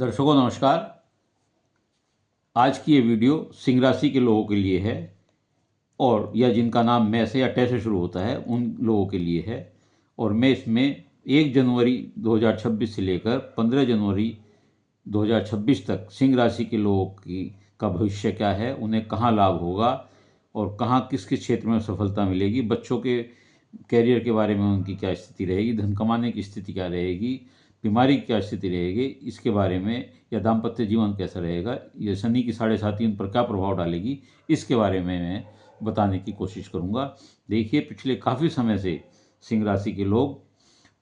दर्शकों नमस्कार। आज की ये वीडियो सिंह राशि के लोगों के लिए है और या जिनका नाम मैं से या टे से शुरू होता है उन लोगों के लिए है। और मैं इसमें 1 जनवरी 2026 से लेकर 15 जनवरी 2026 तक सिंह राशि के लोगों की का भविष्य क्या है, उन्हें कहाँ लाभ होगा और कहाँ किस किस क्षेत्र में सफलता मिलेगी, बच्चों के कैरियर के बारे में उनकी क्या स्थिति रहेगी, धन कमाने की स्थिति क्या रहेगी, बीमारी की क्या स्थिति रहेगी इसके बारे में, या दाम्पत्य जीवन कैसा रहेगा, ये शनि की 7.5 उन पर क्या प्रभाव डालेगी, इसके बारे में मैं बताने की कोशिश करूँगा। देखिए, पिछले काफ़ी समय से सिंह राशि के लोग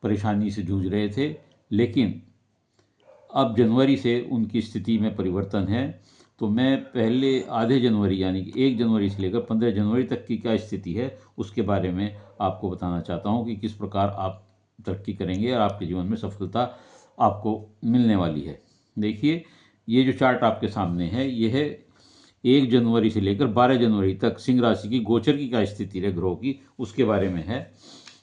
परेशानी से जूझ रहे थे, लेकिन अब जनवरी से उनकी स्थिति में परिवर्तन है। तो मैं पहले आधे जनवरी यानी कि 1 जनवरी से लेकर 15 जनवरी तक की क्या स्थिति है उसके बारे में आपको बताना चाहता हूँ कि किस प्रकार आप तरक्की करेंगे और आपके जीवन में सफलता आपको मिलने वाली है। देखिए, ये जो चार्ट आपके सामने है, ये है 1 जनवरी से लेकर 12 जनवरी तक सिंह राशि की गोचर की क्या स्थिति है ग्रहों की, उसके बारे में है।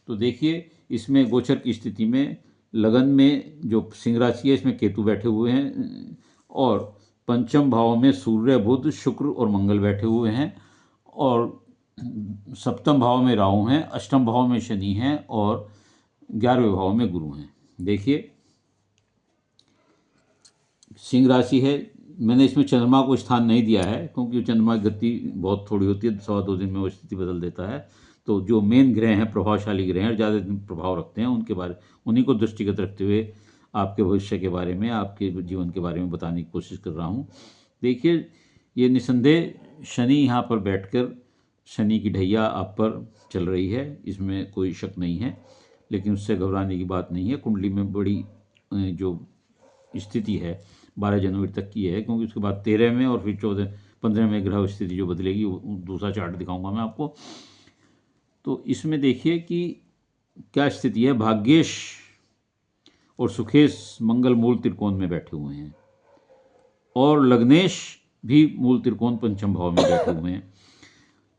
तो देखिए, इसमें गोचर की स्थिति में लगन में जो सिंह राशि है इसमें केतु बैठे हुए हैं और पंचम भाव में सूर्य, बुध, शुक्र और मंगल बैठे हुए हैं और सप्तम भाव में राहु हैं, अष्टम भाव में शनि हैं और 11वें भाव में गुरु हैं। देखिए, सिंह राशि है, मैंने इसमें चंद्रमा को स्थान नहीं दिया है क्योंकि चंद्रमा की गति बहुत थोड़ी होती है, 1.25 दिन में वो स्थिति बदल देता है। तो जो मेन ग्रह हैं, प्रभावशाली ग्रह हैं, ज़्यादा दिन प्रभाव रखते हैं, उन्हीं को दृष्टिगत रखते हुए आपके भविष्य के बारे में, आपके जीवन के बारे में बताने की कोशिश कर रहा हूँ। देखिए, ये निसंदेह शनि यहाँ पर बैठकर शनि की ढैया आप पर चल रही है, इसमें कोई शक नहीं है, लेकिन उससे घबराने की बात नहीं है। कुंडली में बड़ी जो स्थिति है 12 जनवरी तक की है, क्योंकि उसके बाद 13 में और फिर 14-15 में ग्रह स्थिति जो बदलेगी वो दूसरा चार्ट दिखाऊंगा मैं आपको। तो इसमें देखिए कि क्या स्थिति है। भाग्येश और सुखेश मंगल मूल त्रिकोण में बैठे हुए हैं और लग्नेश भी मूल त्रिकोण पंचम भाव में बैठे हुए हैं।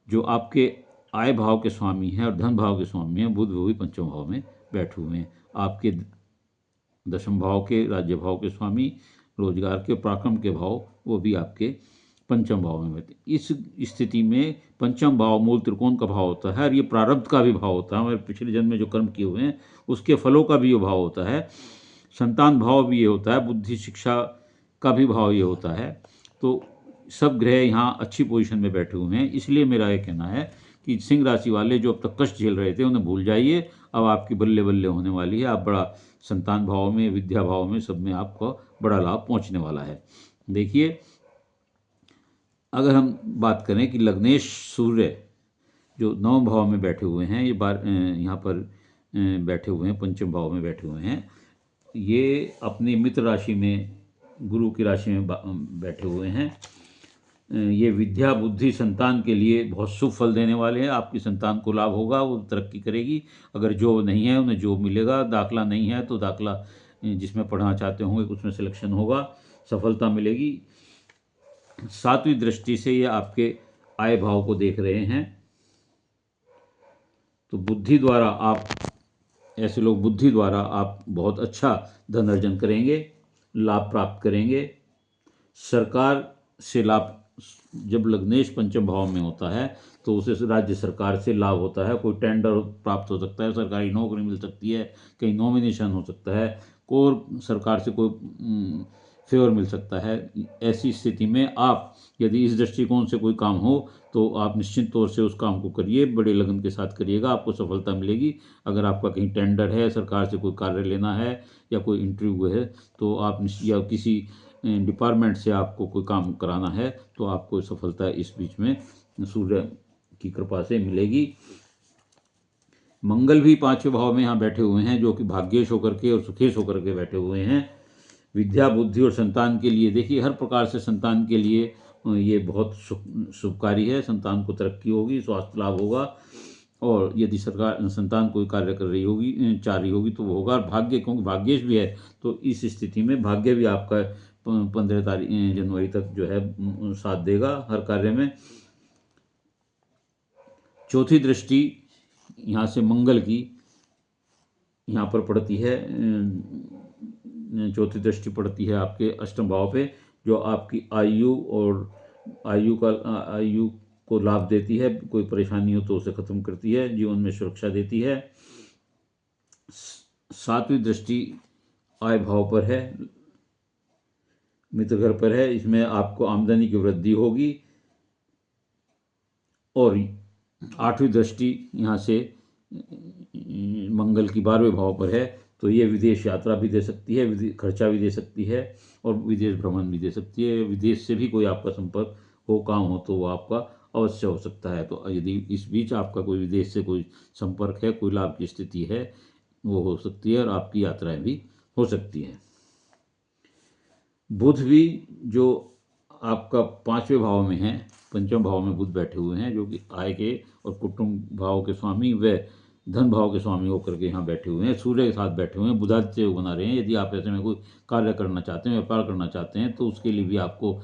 जो आपके आय भाव के स्वामी हैं और धन भाव के स्वामी हैं, बुध वो भी पंचम भाव में बैठे हुए हैं। आपके दशम भाव के राज्य भाव के स्वामी, रोजगार के पराक्रम के भाव, वो भी आपके पंचम भाव में बैठे। इस स्थिति में पंचम भाव मूल त्रिकोण का भाव होता है और ये प्रारब्ध का भी भाव होता है। हमारे पिछले जन्म में जो कर्म किए हुए हैं उसके फलों का भी ये भाव होता है। संतान भाव भी ये होता है, बुद्धि शिक्षा का भी भाव ये होता है। तो सब ग्रह यहाँ अच्छी पोजीशन में बैठे हुए हैं। इसलिए मेरा ये कहना है कि सिंह राशि वाले जो अब तक कष्ट झेल रहे थे उन्हें भूल जाइए, अब आपकी बल्ले बल्ले होने वाली है। आप बड़ा संतान भाव में, विद्या भाव में, सब में आपको बड़ा लाभ पहुंचने वाला है। देखिए, अगर हम बात करें कि लग्नेश सूर्य जो 9 भाव में बैठे हुए हैं, ये यहाँ पर बैठे हुए हैं, पंचम भाव में बैठे हुए हैं। ये अपनी मित्र राशि में, गुरु की राशि में बैठे हुए हैं। ये विद्या बुद्धि संतान के लिए बहुत शुभ फल देने वाले हैं। आपकी संतान को लाभ होगा, वो तरक्की करेगी। अगर जॉब नहीं है उन्हें जॉब मिलेगा, दाखला नहीं है तो दाखला जिसमें पढ़ना चाहते होंगे उसमें सिलेक्शन होगा, सफलता मिलेगी। 7वीं दृष्टि से ये आपके आय भाव को देख रहे हैं। तो बुद्धि द्वारा आप, ऐसे लोग बुद्धि द्वारा आप बहुत अच्छा धन अर्जन करेंगे, लाभ प्राप्त करेंगे। सरकार से लाभ, जब लग्नेश पंचम भाव में होता है तो उसे राज्य सरकार से लाभ होता है। कोई टेंडर प्राप्त हो सकता है, सरकारी नौकरी मिल सकती है, कहीं नॉमिनेशन हो सकता है, कोई सरकार से कोई फेवर मिल सकता है। ऐसी स्थिति में आप यदि इस दृष्टिकोण से कोई काम हो तो आप निश्चित तौर से उस काम को करिए, बड़े लगन के साथ करिएगा, आपको सफलता मिलेगी। अगर आपका कहीं टेंडर है, सरकार से कोई कार्य लेना है या कोई इंटरव्यू है तो आप या किसी डिपार्टमेंट से आपको कोई काम कराना है तो आपको सफलता इस बीच में सूर्य की कृपा से मिलेगी। मंगल भी 5वें भाव में यहाँ बैठे हुए हैं, जो कि भाग्येश होकर के और सुखेश होकर के बैठे हुए हैं। विद्या बुद्धि और संतान के लिए, देखिए, हर प्रकार से संतान के लिए ये बहुत शुभकारी है। संतान को तरक्की होगी, स्वास्थ्य लाभ होगा और यदि सरकार संतान कोई कार्य कर रही होगी, चाह रही होगी तो वो होगा। और भाग्य, क्योंकि भाग्येश भी है तो इस स्थिति में भाग्य भी आपका 15 जनवरी तक जो है साथ देगा हर कार्य में। चौथी दृष्टि यहाँ से मंगल की यहाँ पर पड़ती है चौथी दृष्टि पड़ती है आपके अष्टम भाव पे, जो आपकी आयु और आयु को लाभ देती है, कोई परेशानी हो तो उसे खत्म करती है, जीवन में सुरक्षा देती है। सातवीं दृष्टि आय भाव पर है, मित्र घर पर है, इसमें आपको आमदनी की वृद्धि होगी। और आठवीं दृष्टि यहाँ से मंगल की 12वें भाव पर है, तो ये विदेश यात्रा भी दे सकती है, खर्चा भी दे सकती है और विदेश भ्रमण भी दे सकती है। विदेश से भी कोई आपका संपर्क हो, काम हो तो वो आपका अवश्य हो सकता है। तो यदि इस बीच आपका कोई विदेश से कोई संपर्क है, कोई लाभ की स्थिति है, वो हो सकती है और आपकी यात्राएं भी हो सकती हैं। बुध भी जो आपका 5वें भाव में है, पंचम भाव में बुध बैठे हुए हैं, जो कि आय के और कुटुंब भाव के स्वामी व धन भाव के स्वामी होकर के यहाँ बैठे हुए हैं, सूर्य के साथ बैठे हुए हैं, बुधादित्य योग बना रहे हैं। यदि आप ऐसे में कोई कार्य करना चाहते हैं, व्यापार करना चाहते हैं, तो उसके लिए भी आपको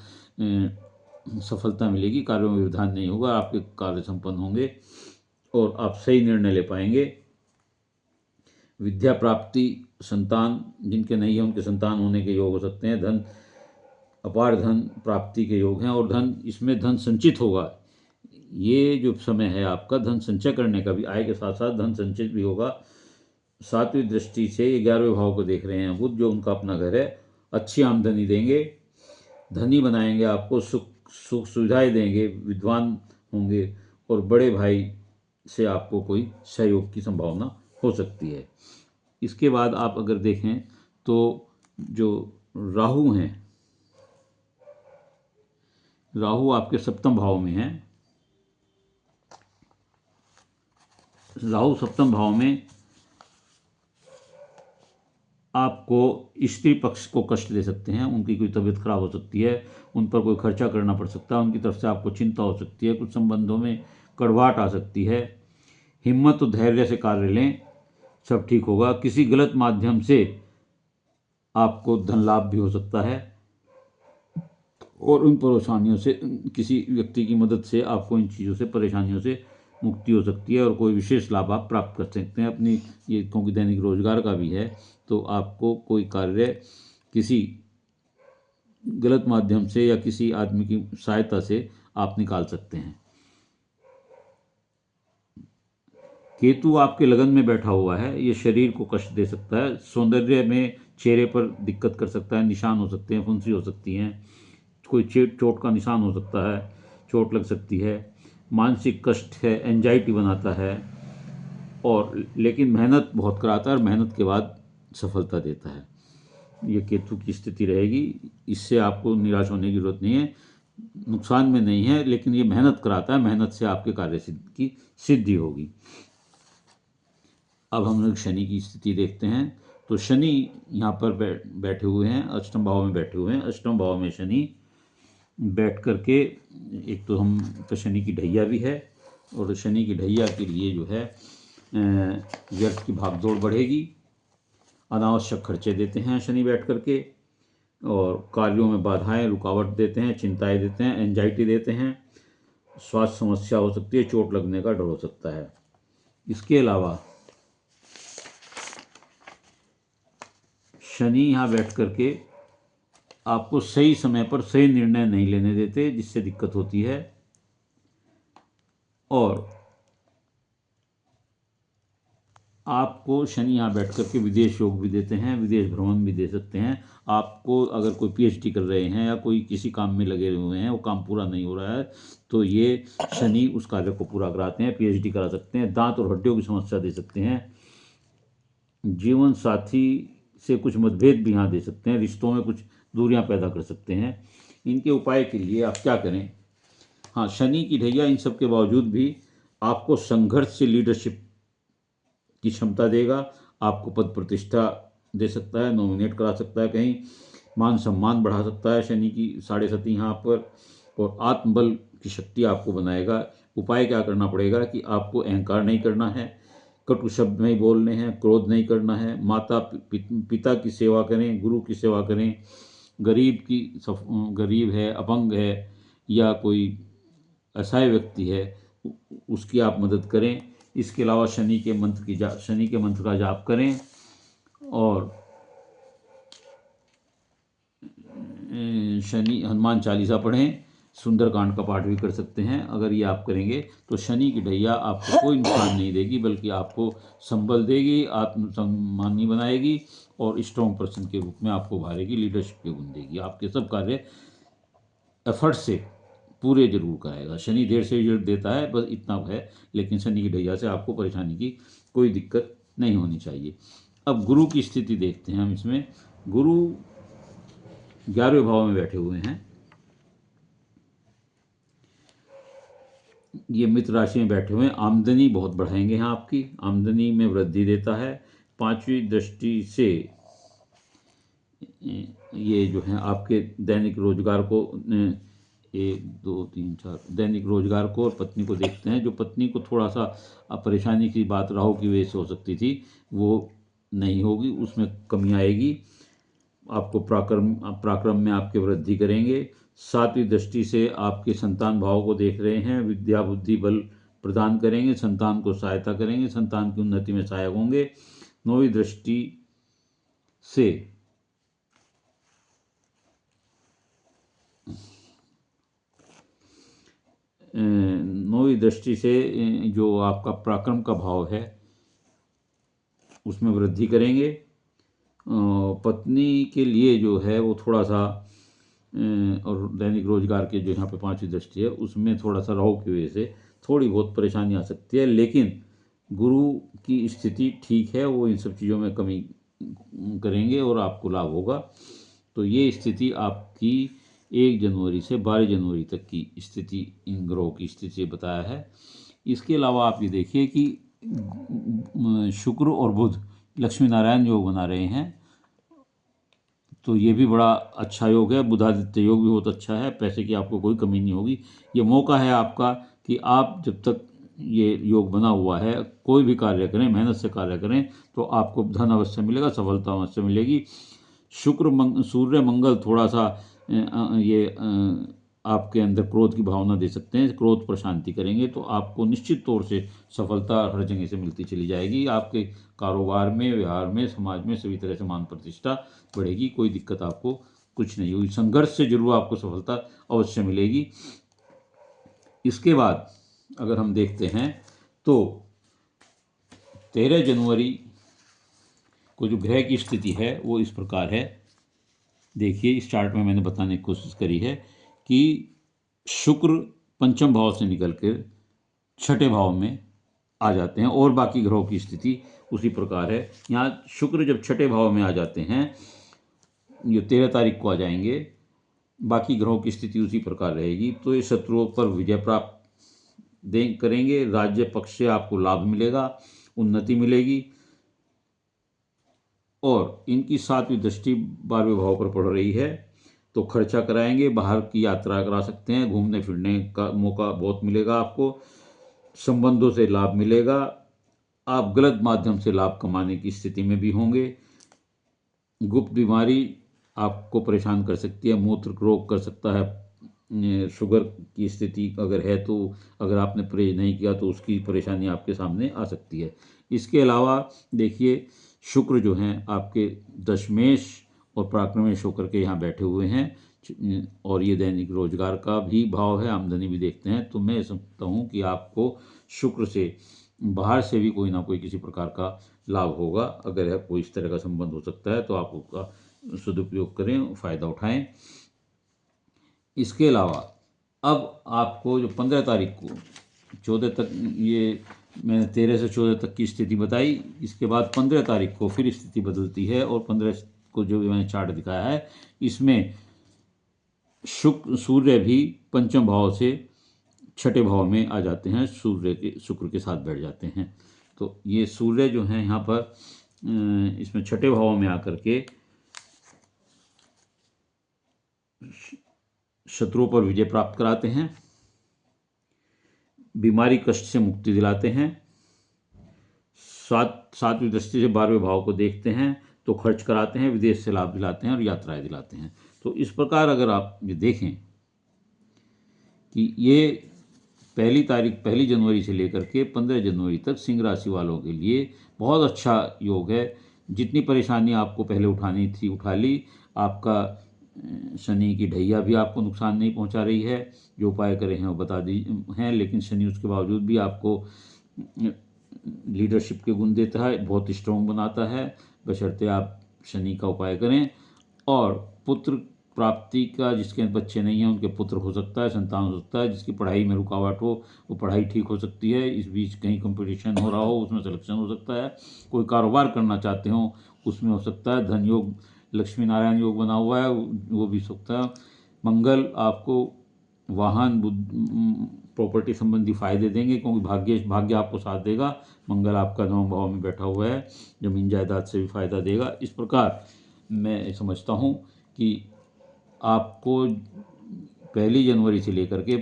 सफलता मिलेगी, कार्यों में व्यवधान नहीं होगा, आपके कार्य संपन्न होंगे और आप सही निर्णय ले पाएंगे। विद्या प्राप्ति, संतान जिनके नहीं है उनके संतान होने के योग हो सकते हैं। धन, अपार धन प्राप्ति के योग हैं और धन, इसमें धन संचित होगा। ये जो समय है आपका धन संचय करने का भी, आय के साथ साथ धन संचित भी होगा। सातवीं दृष्टि से 11वें भाव को देख रहे हैं बुध, जो उनका अपना घर है, अच्छी आमदनी देंगे, धनी बनाएंगे आपको, सुख सुविधाएं देंगे, विद्वान होंगे और बड़े भाई से आपको कोई सहयोग की संभावना हो सकती है। इसके बाद आप अगर देखें तो जो राहु हैं, राहु आपके सप्तम भाव में है। राहु सप्तम भाव में आपको स्त्री पक्ष को कष्ट दे सकते हैं, उनकी कोई तबीयत खराब हो सकती है, उन पर कोई खर्चा करना पड़ सकता है, उनकी तरफ से आपको चिंता हो सकती है, कुछ संबंधों में कड़वाहट आ सकती है। हिम्मत और धैर्य से कार्य लें, सब ठीक होगा। किसी गलत माध्यम से आपको धन लाभ भी हो सकता है और उन परेशानियों से, किसी व्यक्ति की मदद से आपको इन चीज़ों से, परेशानियों से मुक्ति हो सकती है और कोई विशेष लाभ आप प्राप्त कर सकते हैं अपनी, ये क्योंकि दैनिक रोजगार का भी है, तो आपको कोई कार्य किसी गलत माध्यम से या किसी आदमी की सहायता से आप निकाल सकते हैं। केतु आपके लगन में बैठा हुआ है, ये शरीर को कष्ट दे सकता है, सौंदर्य में चेहरे पर दिक्कत कर सकता है, निशान हो सकते हैं, फुंसी हो सकती हैं, कोई चोट का निशान हो सकता है, चोट लग सकती है, मानसिक कष्ट है, एंजाइटी बनाता है और लेकिन मेहनत बहुत कराता है और मेहनत के बाद सफलता देता है। ये केतु की स्थिति रहेगी, इससे आपको निराश होने की जरूरत नहीं है, नुकसान में नहीं है, लेकिन ये मेहनत कराता है, मेहनत से आपके कार्य की सिद्धि होगी। अब हम लोग शनि की स्थिति देखते हैं। तो शनि यहाँ पर बैठे हुए हैं, अष्टम भाव में बैठे हुए हैं। अष्टम भाव में शनि बैठ करके, एक तो हम तो शनि की ढैया भी है और शनि की ढैया के लिए जो है व्यर्थ की भागदौड़ बढ़ेगी, अनावश्यक खर्चे देते हैं शनि बैठ करके और कार्यों में बाधाएं, रुकावट देते हैं, चिंताएं देते हैं, एंजाइटी देते हैं, स्वास्थ्य समस्या हो सकती है, चोट लगने का डर हो सकता है। इसके अलावा शनि यहाँ बैठ करके आपको सही समय पर सही निर्णय नहीं लेने देते, जिससे दिक्कत होती है और आपको शनि यहाँ बैठ करके विदेश योग भी देते हैं, विदेश भ्रमण भी दे सकते हैं। आपको अगर कोई पीएचडी कर रहे हैं या कोई किसी काम में लगे हुए हैं, वो काम पूरा नहीं हो रहा है, तो ये शनि उस कार्य को पूरा कराते हैं, पीएचडी करा सकते हैं। दांत और हड्डियों की समस्या दे सकते हैं, जीवन साथी से कुछ मतभेद भी यहाँ दे सकते हैं, रिश्तों में कुछ दूरियां पैदा कर सकते हैं। इनके उपाय के लिए आप क्या करें? हाँ, शनि की ढैया इन सब के बावजूद भी आपको संघर्ष से लीडरशिप की क्षमता देगा, आपको पद प्रतिष्ठा दे सकता है, नॉमिनेट करा सकता है, कहीं मान सम्मान बढ़ा सकता है शनि की 7.5 यहाँ पर, और आत्मबल की शक्ति आपको बनाएगा। उपाय क्या करना पड़ेगा कि आपको अहंकार नहीं करना है, कटु शब्द नहीं बोलने हैं, क्रोध नहीं करना है, माता पिता की सेवा करें, गुरु की सेवा करें, गरीब है, अपंग है या कोई असहाय व्यक्ति है उसकी आप मदद करें। इसके अलावा शनि के मंत्र का जाप करें और शनि हनुमान चालीसा पढ़ें, सुंदरकांड का पाठ भी कर सकते हैं। अगर ये आप करेंगे तो शनि की ढैया आपको कोई नुकसान नहीं देगी, बल्कि आपको संबल देगी, आत्मसम्मानी बनाएगी और स्ट्रॉन्ग पर्सन के रूप में आपको उभारेगी, लीडरशिप के गुण देगी। आपके सब कार्य एफर्ट से पूरे जरूर कराएगा। शनि देर से रिजल्ट देता है, बस इतना है, लेकिन शनि की ढैया से आपको परेशानी की कोई दिक्कत नहीं होनी चाहिए। अब गुरु की स्थिति देखते हैं हम इसमें। गुरु 11वें भाव में बैठे हुए हैं, ये मित्र राशि में बैठे हुए हैं। आमदनी बहुत बढ़ाएंगे हैं, आपकी आमदनी में वृद्धि देता है। 5वीं दृष्टि से ये जो है आपके दैनिक रोजगार को 1 2 3 4 दैनिक रोजगार को और पत्नी को देखते हैं। जो पत्नी को थोड़ा सा परेशानी की बात राहु की वजह से हो सकती थी, वो नहीं होगी, उसमें कमी आएगी। आपको पराक्रम में आपके वृद्धि करेंगे। 7वीं दृष्टि से आपके संतान भाव को देख रहे हैं, विद्या बुद्धि बल प्रदान करेंगे, संतान को सहायता करेंगे, संतान की उन्नति में सहायक होंगे। 9वीं दृष्टि से जो आपका पराक्रम का भाव है उसमें वृद्धि करेंगे। पत्नी के लिए जो है वो थोड़ा सा और दैनिक रोजगार के जो यहाँ पे 5वीं दृष्टि है उसमें थोड़ा सा राहु की वजह से थोड़ी बहुत परेशानी आ सकती है, लेकिन गुरु की स्थिति ठीक है, वो इन सब चीज़ों में कमी करेंगे और आपको लाभ होगा। तो ये स्थिति आपकी 1 जनवरी से 12 जनवरी तक की स्थिति इन ग्रहों की स्थिति से बताया है। इसके अलावा आप ये देखिए कि शुक्र और बुध लक्ष्मी नारायण योग बना रहे हैं, तो ये भी बड़ा अच्छा योग है। बुधादित्य योग भी बहुत अच्छा है, पैसे की आपको कोई कमी नहीं होगी। ये मौका है आपका कि आप जब तक ये योग बना हुआ है कोई भी कार्य करें, मेहनत से कार्य करें, तो आपको धन अवश्य मिलेगा, सफलता अवश्य मिलेगी। सूर्य मंगल थोड़ा सा आपके अंदर क्रोध की भावना दे सकते हैं, क्रोध पर शांति करेंगे तो आपको निश्चित तौर से सफलता हर जगह से मिलती चली जाएगी। आपके कारोबार में, व्यवहार में, समाज में सभी तरह से मान प्रतिष्ठा बढ़ेगी, कोई दिक्कत आपको कुछ नहीं होगी। संघर्ष से जरूर आपको सफलता अवश्य मिलेगी। इसके बाद अगर हम देखते हैं तो 13 जनवरी को जो ग्रह की स्थिति है वो इस प्रकार है। देखिए, इस चार्ट में मैंने बताने की कोशिश करी है कि शुक्र पंचम भाव से निकलकर 6ठे भाव में आ जाते हैं और बाकी ग्रहों की स्थिति उसी प्रकार है। यहाँ शुक्र जब 6ठे भाव में आ जाते हैं, ये 13 तारीख को आ जाएंगे, बाकी ग्रहों की स्थिति उसी प्रकार रहेगी। तो ये शत्रुओं पर विजय प्राप्त करेंगे, राज्य पक्ष से आपको लाभ मिलेगा, उन्नति मिलेगी। और इनकी 7वीं दृष्टि 12वें भाव पर पड़ रही है, तो खर्चा कराएंगे, बाहर की यात्रा करा सकते हैं, घूमने फिरने का मौका बहुत मिलेगा आपको, संबंधों से लाभ मिलेगा, आप गलत माध्यम से लाभ कमाने की स्थिति में भी होंगे। गुप्त बीमारी आपको परेशान कर सकती है, मूत्र रोग कर सकता है, शुगर की स्थिति अगर है तो अगर आपने परहेज नहीं किया तो उसकी परेशानी आपके सामने आ सकती है। इसके अलावा देखिए, शुक्र जो हैं आपके दशमेश और पराक्रमेश होकर के यहाँ बैठे हुए हैं और ये दैनिक रोजगार का भी भाव है, आमदनी भी देखते हैं। तो मैं समझता हूँ कि आपको शुक्र से बाहर से भी कोई ना कोई किसी प्रकार का लाभ होगा। अगर है कोई इस तरह का संबंध हो सकता है तो आप उसका सदुपयोग करें, फ़ायदा उठाएं। इसके अलावा अब आपको जो 15 तारीख को 14 तक, ये मैंने 13 से 14 तक की स्थिति बताई, इसके बाद 15 तारीख को फिर स्थिति बदलती है और 15 को जो मैंने चार्ट दिखाया है इसमें सूर्य भी पंचम भाव से 6ठे भाव में आ जाते हैं, शुक्र के साथ बैठ जाते हैं। तो ये सूर्य जो है यहाँ पर इसमें 6ठे भाव में आकर के शत्रुओं पर विजय प्राप्त कराते हैं, बीमारी कष्ट से मुक्ति दिलाते हैं, 7वीं दृष्टि से 12वें भाव को देखते हैं तो खर्च कराते हैं, विदेश से लाभ दिलाते हैं और यात्राएं दिलाते हैं। तो इस प्रकार अगर आप ये देखें कि ये पहली जनवरी से लेकर के 15 जनवरी तक सिंह राशि वालों के लिए बहुत अच्छा योग है। जितनी परेशानी आपको पहले उठानी थी उठा ली, आपका शनि की ढैया भी आपको नुकसान नहीं पहुंचा रही है। जो उपाय करे हैं वो बता दी हैं, लेकिन शनि उसके बावजूद भी आपको लीडरशिप के गुण देता है, बहुत स्ट्रॉन्ग बनाता है, बशर्ते आप शनि का उपाय करें। और पुत्र प्राप्ति का, जिसके बच्चे नहीं हैं उनके पुत्र हो सकता है, संतान हो सकता है। जिसकी पढ़ाई में रुकावट हो वो पढ़ाई ठीक हो सकती है। इस बीच कहीं कंपटीशन हो रहा हो उसमें सिलेक्शन हो सकता है। कोई कारोबार करना चाहते हो उसमें हो सकता है। धन योग, लक्ष्मी नारायण योग बना हुआ है, वो भी सकता है। मंगल आपको वाहन प्रॉपर्टी संबंधी फायदे देंगे, क्योंकि भाग्य आपको साथ देगा। मंगल आपका 9वें भाव में बैठा हुआ है, जमीन जायदाद से भी फायदा देगा। इस प्रकार मैं समझता हूँ कि आपको 1 जनवरी से लेकर के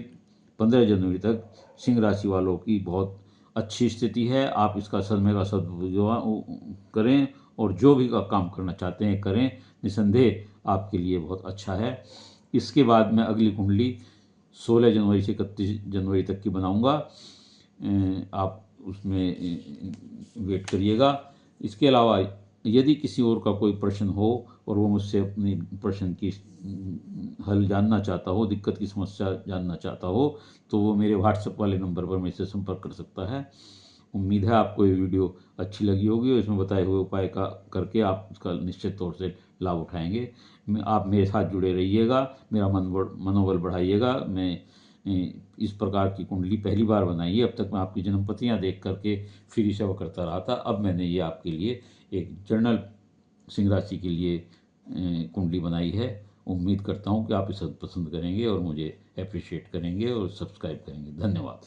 15 जनवरी तक सिंह राशि वालों की बहुत अच्छी स्थिति है। आप इसका समय का सदुपयोग करें और जो भी काम करना चाहते हैं करें, निसंदेह आपके लिए बहुत अच्छा है। इसके बाद मैं अगली कुंडली 16 जनवरी से 31 जनवरी तक की बनाऊंगा। आप उसमें वेट करिएगा। इसके अलावा यदि किसी और का कोई प्रश्न हो और वो मुझसे अपनी प्रश्न की हल जानना चाहता हो, दिक्कत की समस्या जानना चाहता हो, तो वो मेरे व्हाट्सएप वाले नंबर पर मेरे से संपर्क कर सकता है। उम्मीद है आपको ये वीडियो अच्छी लगी होगी और इसमें बताए हुए उपाय का करके आप उसका निश्चित तौर से लाभ उठाएंगे। आप मेरे साथ जुड़े रहिएगा, मेरा मनोबल बढ़ाइएगा। मैं इस प्रकार की कुंडली पहली बार बनाई है। अब तक मैं आपकी जन्मपतियाँ देख करके फिर ही सेवा करता रहा था। अब मैंने ये आपके लिए एक जनरल सिंह राशि के लिए कुंडली बनाई है। उम्मीद करता हूँ कि आप इसे पसंद करेंगे और मुझे अप्रिशिएट करेंगे और सब्सक्राइब करेंगे। धन्यवाद।